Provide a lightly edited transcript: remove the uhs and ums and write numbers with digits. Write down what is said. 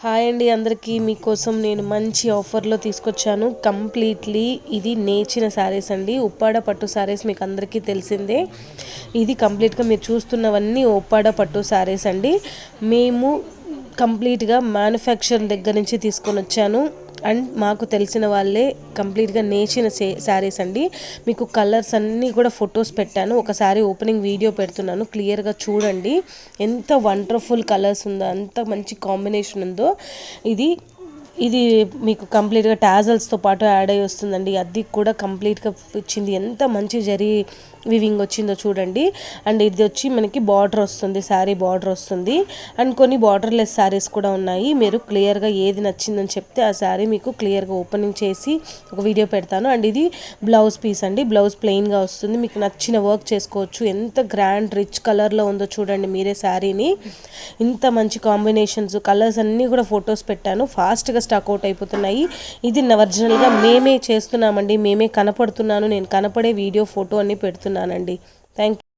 Hi అండి అందరికీ మీకోసం నేను మంచి ఆఫర్లో తీసుకొచ్చాను. కంప్లీట్లీ ఇది నేచిన శారీస్ అండి. ఉప్పాడ పట్టు శారీస్ మీకు అందరికీ తెలిసిందే. ఇది కంప్లీట్గా మీరు చూస్తున్నవన్నీ ఉప్పాడ పట్టు శారీస్ అండి. మేము కంప్లీట్గా మ్యానుఫ్యాక్చర్ దగ్గర నుంచి తీసుకొని వచ్చాను. అండ్ మాకు తెలిసిన వాళ్ళే కంప్లీట్గా నేచిన శారీస్ అండి. మీకు కలర్స్ అన్నీ కూడా ఫొటోస్ పెట్టాను. ఒకసారి ఓపెనింగ్ వీడియో పెడుతున్నాను, క్లియర్గా చూడండి. ఎంత వండర్ఫుల్ కలర్స్ ఉందో, అంత మంచి కాంబినేషన్ ఉందో. ఇది మీకు కంప్లీట్గా టాజల్స్తో పాటు యాడ్ అయ్యి వస్తుందండి. అది కూడా కంప్లీట్గా వచ్చింది. ఎంత మంచి జరీ వివింగ్ వచ్చిందో చూడండి. అండ్ ఇది వచ్చి మనకి బార్డర్ వస్తుంది, శారీ బార్డర్ వస్తుంది. అండ్ కొన్ని బార్డర్లెస్ శారీస్ కూడా ఉన్నాయి. మీరు క్లియర్గా ఏది నచ్చిందని చెప్తే ఆ శారీ మీకు క్లియర్గా ఓపెనింగ్ చేసి ఒక వీడియో పెడతాను. అండ్ ఇది బ్లౌజ్ పీస్ అండి. బ్లౌజ్ ప్లెయిన్గా వస్తుంది. మీకు నచ్చిన వర్క్ చేసుకోవచ్చు. ఎంత గ్రాండ్ రిచ్ కలర్లో ఉందో చూడండి మీరే శారీని. ఇంత మంచి కాంబినేషన్స్, కలర్స్ అన్నీ కూడా ఫొటోస్ పెట్టాను. ఫాస్ట్గా స్టాక్ అవుట్ అయిపోతున్నాయి. ఇది ఒరిజినల్గా మేమే చేస్తున్నామండి. మేమే కనపడుతున్నాను, నేను కనపడే వీడియో ఫోటో అన్ని పెడుతున్నానండి. Thank you.